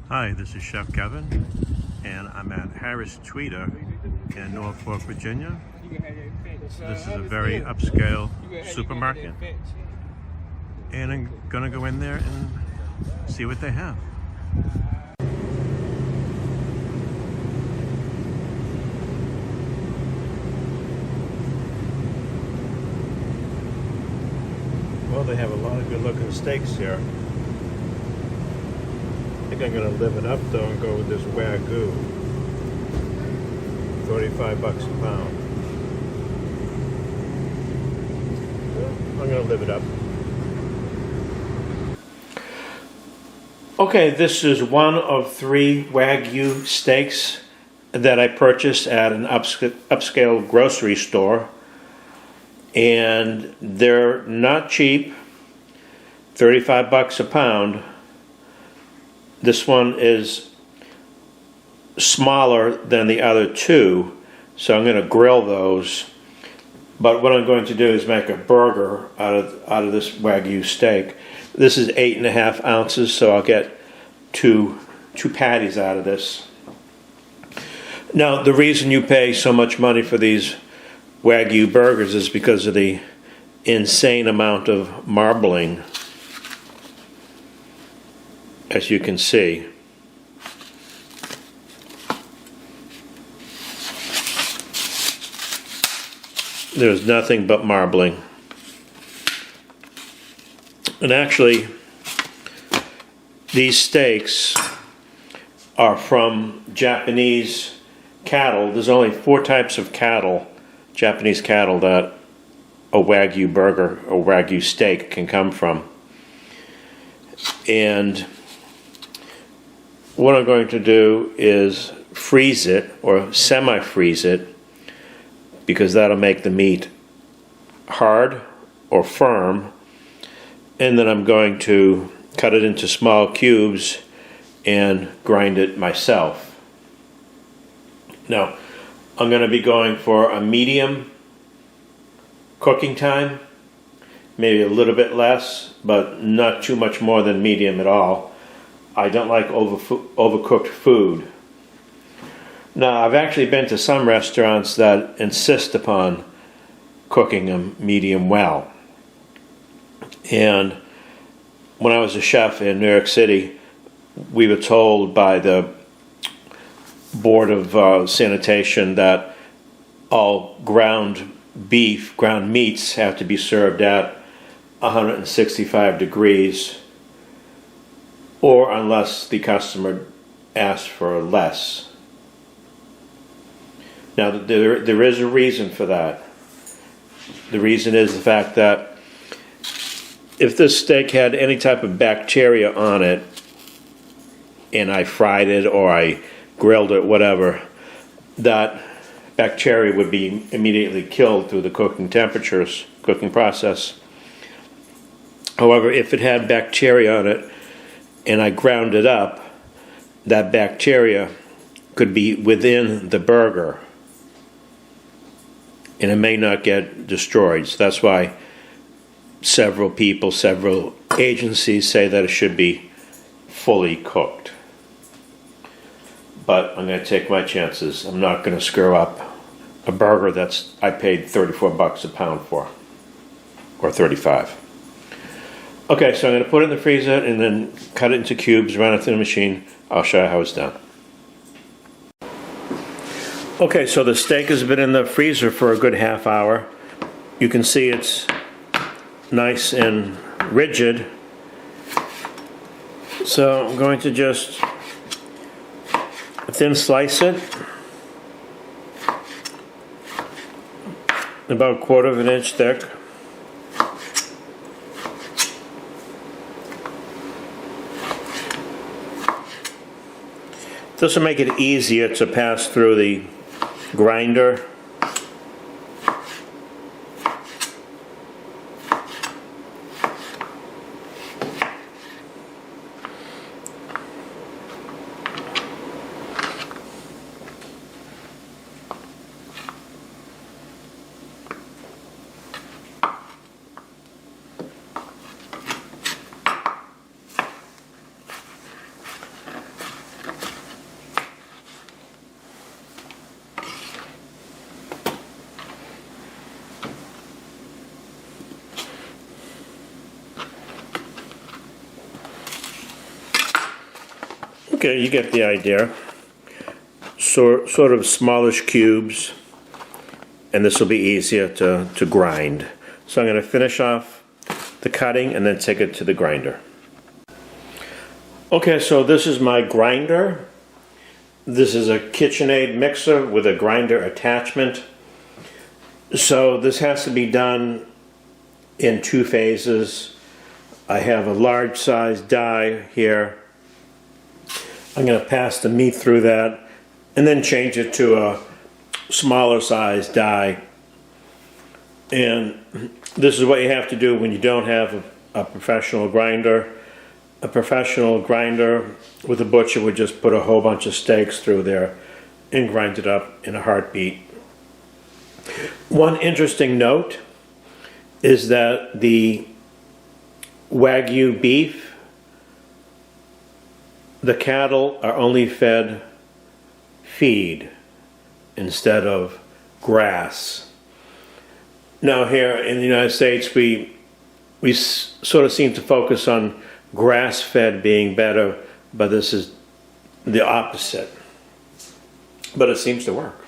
Hi, this is Chef Kevin, and I'm at Harris Tweeter in Norfolk, Virginia. This is a very upscale supermarket, and I'm gonna go in there and see what they have. Well, they have a lot of good-looking steaks here. I think I'm going to live it up though and go with this Wagyu. 35 bucks a pound. I'm going to live it up. Okay, this is one of 3 Wagyu steaks that I purchased at an upscale grocery store. And they're not cheap, 35 bucks a pound. This one is smaller than the other 2, so I'm going to grill those. But what I'm going to do is make a burger out of this Wagyu steak. This is 8.5 ounces, so I'll get two patties out of this. Now, the reason you pay so much money for these Wagyu burgers is because of the insane amount of marbling, as you can see. There's nothing but marbling. And actually, these steaks are from Japanese cattle. There's only 4 types of cattle, Japanese cattle, that a Wagyu burger or Wagyu steak can come from. And what I'm going to do is freeze it or semi-freeze it, because that'll make the meat hard or firm. And then I'm going to cut it into small cubes and grind it myself. Now, I'm going to be going for a medium cooking time, maybe a little bit less, but not too much more than medium at all. I don't like overcooked food. Now, I've actually been to some restaurants that insist upon cooking them medium well. And when I was a chef in New York City, we were told by the Board of Sanitation that all ground meats have to be served at 165 degrees, or unless the customer asks for less. Now, there is a reason for that. The reason is the fact that if this steak had any type of bacteria on it, and I fried it or I grilled it, whatever, that bacteria would be immediately killed through the cooking process. However, if it had bacteria on it and I ground it up, that bacteria could be within the burger and it may not get destroyed. So that's why several agencies say that it should be fully cooked. But I'm going to take my chances. I'm not going to screw up a burger I paid 34 bucks a pound for, or 35. Okay, so I'm going to put it in the freezer and then cut it into cubes, run it through the machine. I'll show you how it's done. Okay, so the steak has been in the freezer for a good half hour. You can see it's nice and rigid. So I'm going to just thin slice it, about 1/4 of an inch thick. This will make it easier to pass through the grinder. Okay, you get the idea. Sort of smallish cubes, and this will be easier to grind. So I'm going to finish off the cutting and then take it to the grinder. Okay, so this is my grinder. This is a KitchenAid mixer with a grinder attachment. So this has to be done in 2 phases. I have a large size die here. I'm going to pass the meat through that and then change it to a smaller size die. And this is what you have to do when you don't have a professional grinder. A professional grinder with a butcher would just put a whole bunch of steaks through there and grind it up in a heartbeat. One interesting note is that the Wagyu beef, the cattle are only fed feed instead of grass. Now here in the United States we sort of seem to focus on grass-fed being better, but this is the opposite. But it seems to work.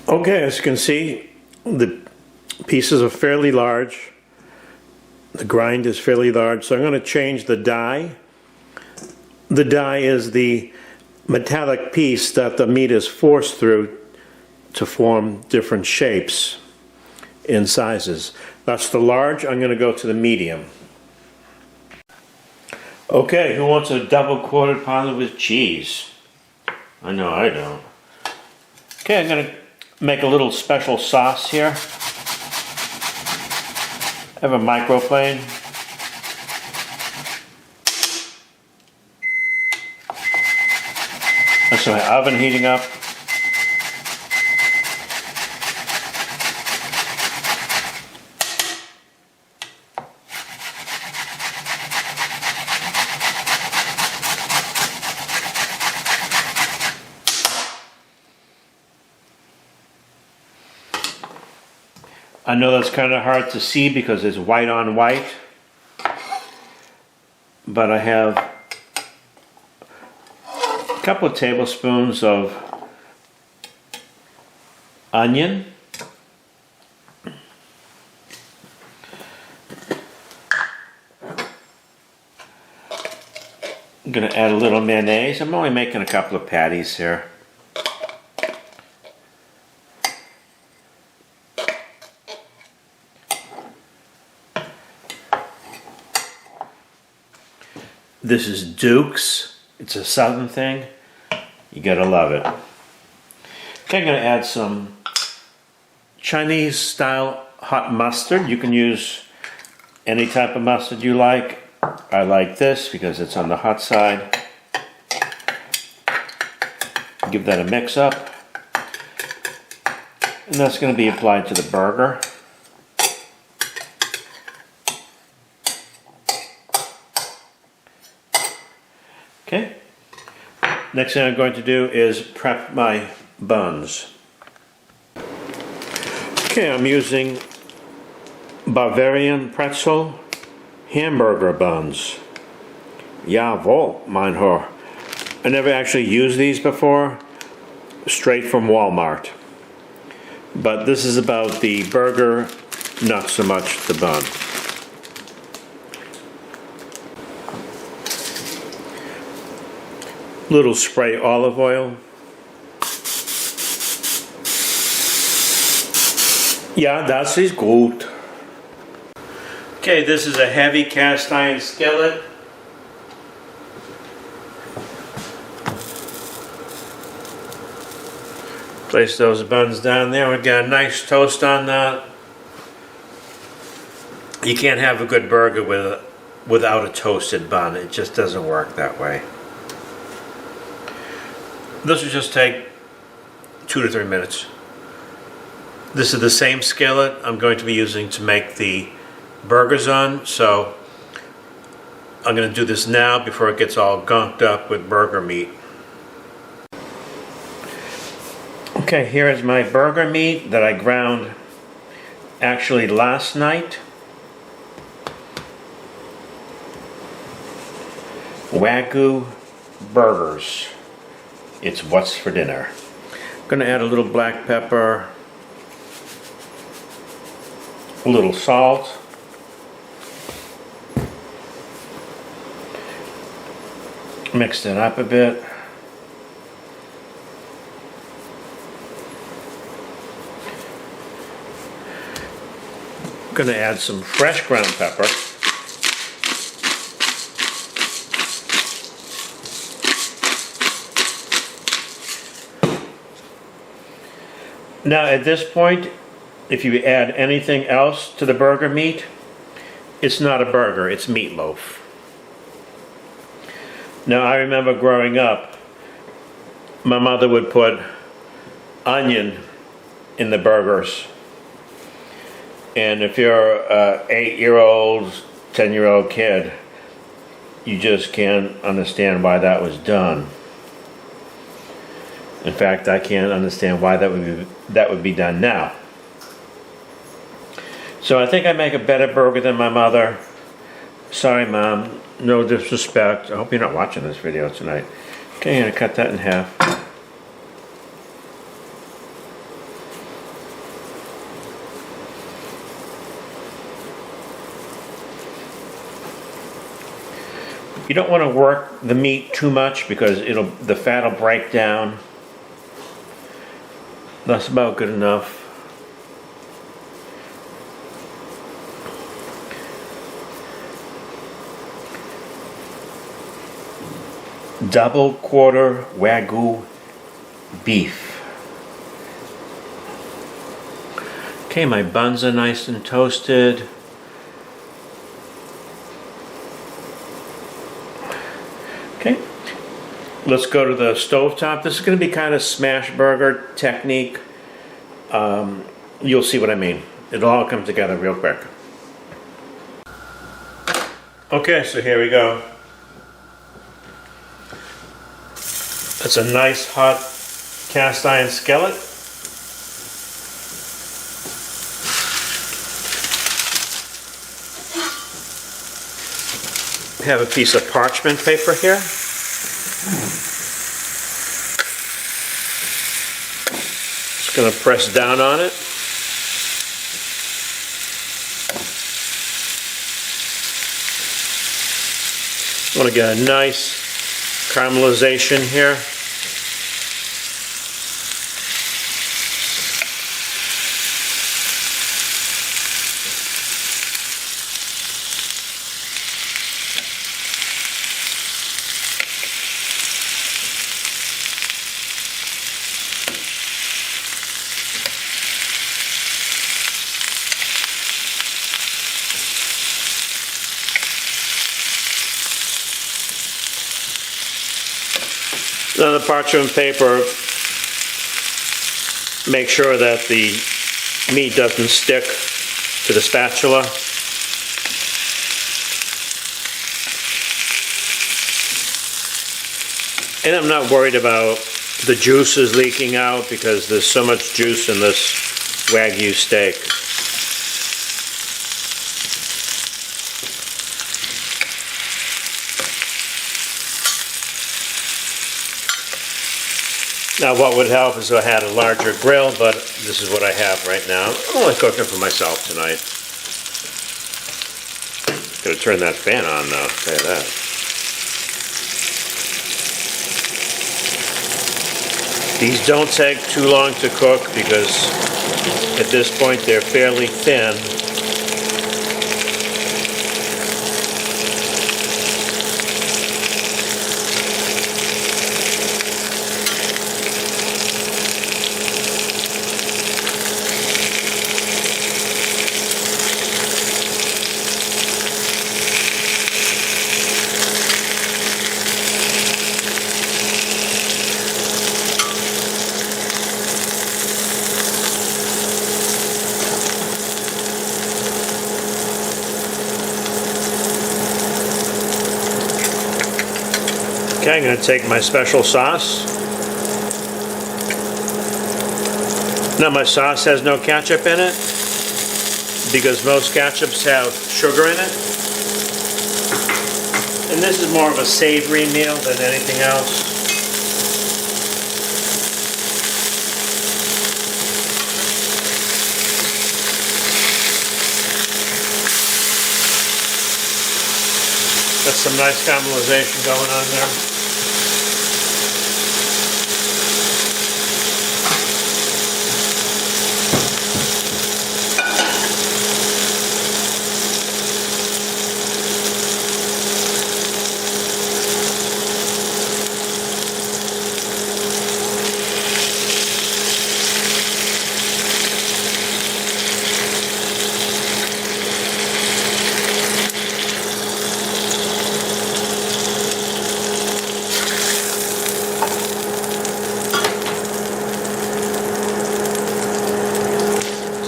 Okay, as you can see, the pieces are fairly large. The grind is fairly large, so I'm going to change the die. The die is the metallic piece that the meat is forced through to form different shapes in sizes. That's the large. I'm going to go to the medium. Okay, who wants a double quartered pounder with cheese? I know I don't. Okay, I'm going to make a little special sauce here. I have a microplane. That's my oven heating up. I know that's kind of hard to see because it's white on white, but I have a couple of tablespoons of onion, I'm going to add a little mayonnaise. I'm only making a couple of patties here. This is Duke's. It's a southern thing. You gotta love it. Okay, I'm gonna add some Chinese style hot mustard. You can use any type of mustard you like. I like this because it's on the hot side. Give that a mix up. And that's gonna be applied to the burger. Okay, Next thing I'm going to do is prep my buns. Okay, I'm using Bavarian pretzel hamburger buns. Jawohl, mein Herr. I never actually used these before, straight from Walmart. But this is about the burger, not so much the bun. Little spray olive oil. Ja, das ist gut. Okay, this is a heavy cast iron skillet. Place those buns down there. We got a nice toast on that. You can't have a good burger without a toasted bun. It just doesn't work that way. This will just take 2 to 3 minutes. This is the same skillet I'm going to be using to make the burgers on, so I'm going to do this now before it gets all gunked up with burger meat. Okay, here is my burger meat that I ground actually last night. Wagyu burgers. It's what's for dinner. I'm going to add a little black pepper, a little salt, mix it up a bit. I'm going to add some fresh ground pepper. Now at this point, if you add anything else to the burger meat, it's not a burger, it's meatloaf. Now I remember growing up, my mother would put onion in the burgers. And if you're an 8-year-old, 10-year-old kid, you just can't understand why that was done. In fact, I can't understand why that would be done now. So I think I make a better burger than my mother. Sorry, Mom. No disrespect. I hope you're not watching this video tonight. Okay, I'm going to cut that in half. You don't want to work the meat too much because the fat will break down. That's about good enough. Double quarter Wagyu beef. Okay, my buns are nice and toasted. Okay, let's go to the stovetop. This is going to be kind of smash burger technique. You'll see what I mean. It'll all come together real quick. Okay, so here we go. It's a nice hot cast iron skillet. I have a piece of parchment paper here. Just going to press down on it. I want to get a nice caramelization here. On the parchment paper, make sure that the meat doesn't stick to the spatula. And I'm not worried about the juices leaking out because there's so much juice in this Wagyu steak. Now what would help is if I had a larger grill, but this is what I have right now. I'm only cooking for myself tonight. Gotta turn that fan on now, I'll tell you that. These don't take too long to cook because at this point they're fairly thin. Okay, I'm going to take my special sauce. Now my sauce has no ketchup in it because most ketchups have sugar in it. And this is more of a savory meal than anything else. That's some nice caramelization going on there.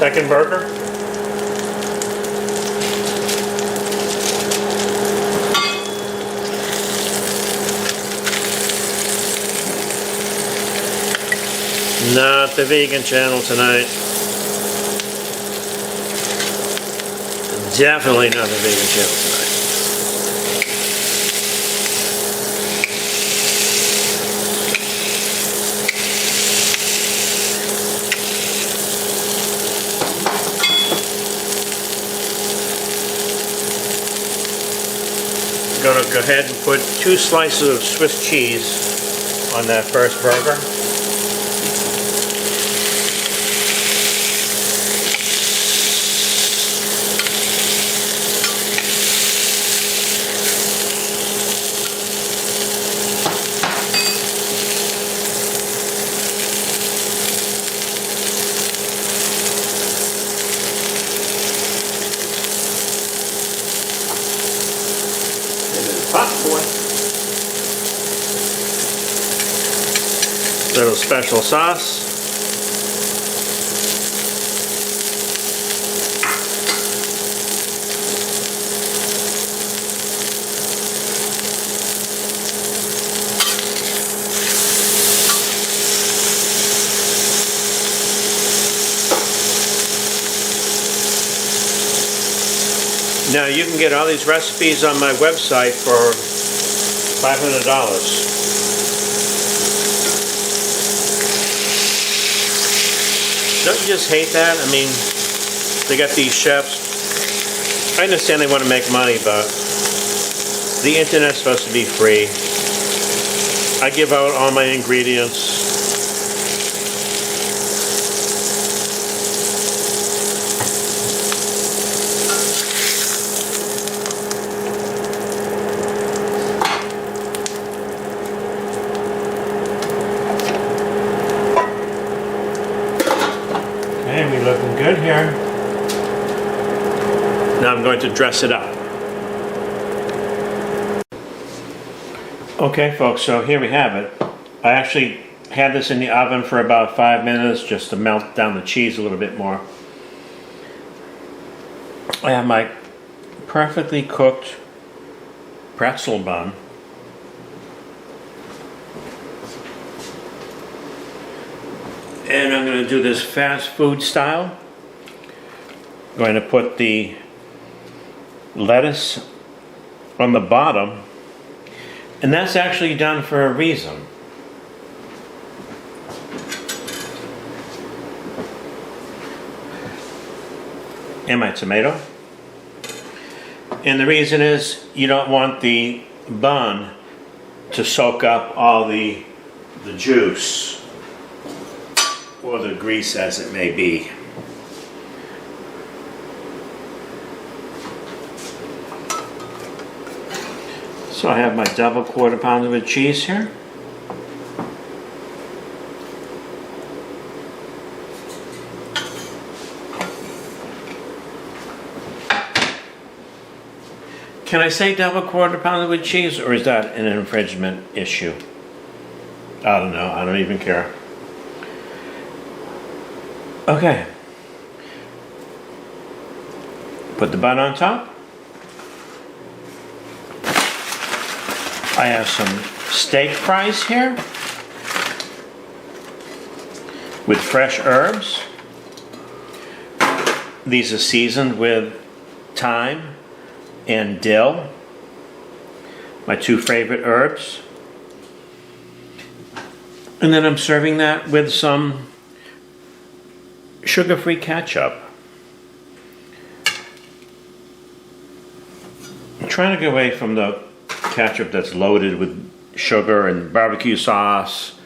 Second burger. Not the vegan channel tonight. Definitely not the vegan channel tonight. Going to go ahead and put 2 slices of Swiss cheese on that first burger. Little special sauce. Now you can get all these recipes on my website for $500. Don't you just hate that? I mean, they got these chefs. I understand they want to make money, but the internet's supposed to be free. I give out all my ingredients. Okay, we're looking good here. Now I'm going to dress it up. Okay folks, so here we have it. I actually had this in the oven for about 5 minutes just to melt down the cheese a little bit more. I have my perfectly cooked pretzel bun. And I'm going to do this fast food style. I'm going to put the lettuce on the bottom, and that's actually done for a reason. And my tomato. And the reason is you don't want the bun to soak up all the juice or the grease, as it may be. So I have my double quarter pounder with cheese here. Can I say double quarter pounder with cheese, or is that an infringement issue? I don't know. I don't even care. Okay. Put the bun on top. I have some steak fries here with fresh herbs. These are seasoned with thyme and dill, my two favorite herbs. And then I'm serving that with some sugar-free ketchup. I'm trying to get away from the ketchup that's loaded with sugar and barbecue sauce.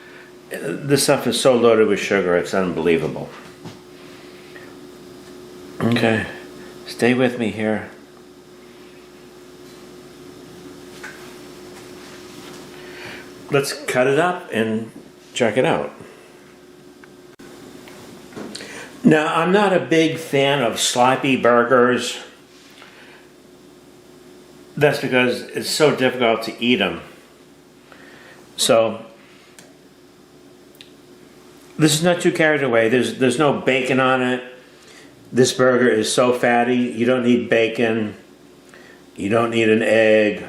This stuff is so loaded with sugar, it's unbelievable. Okay, stay with me here. Let's cut it up and check it out. Now, I'm not a big fan of sloppy burgers. That's because it's so difficult to eat them. So, this is not too carried away. There's no bacon on it. This burger is so fatty. You don't need bacon. You don't need an egg.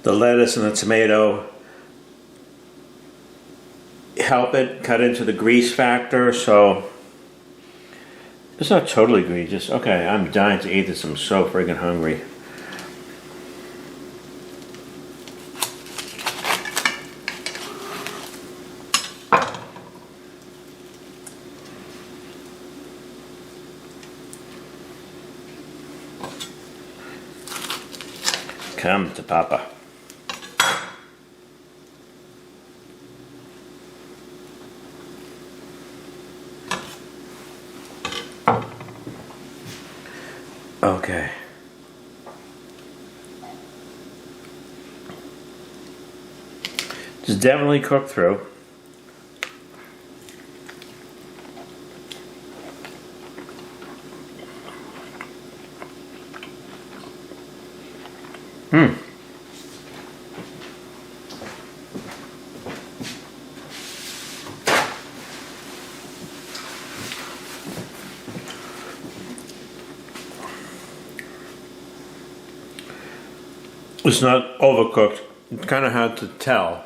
The lettuce and the tomato help it cut into the grease factor, so it's not totally egregious. Okay, I'm dying to eat this. I'm so friggin' hungry. Come to Papa. Okay. It's definitely cooked through. It's not overcooked. It's kind of hard to tell.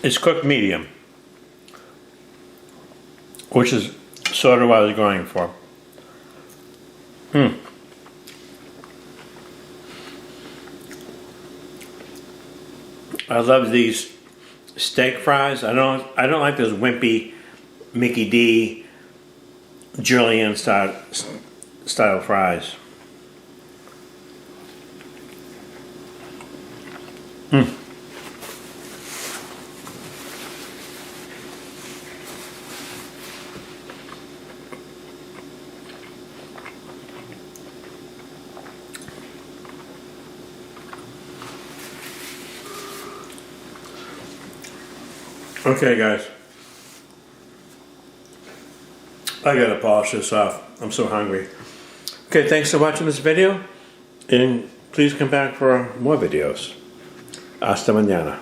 It's cooked medium, which is sort of what I was going for. I love these steak fries. I don't like those wimpy Mickey D Julienne style fries. Okay, guys. I gotta polish this off. I'm so hungry. Okay, thanks for watching this video, and please come back for more videos. Hasta mañana.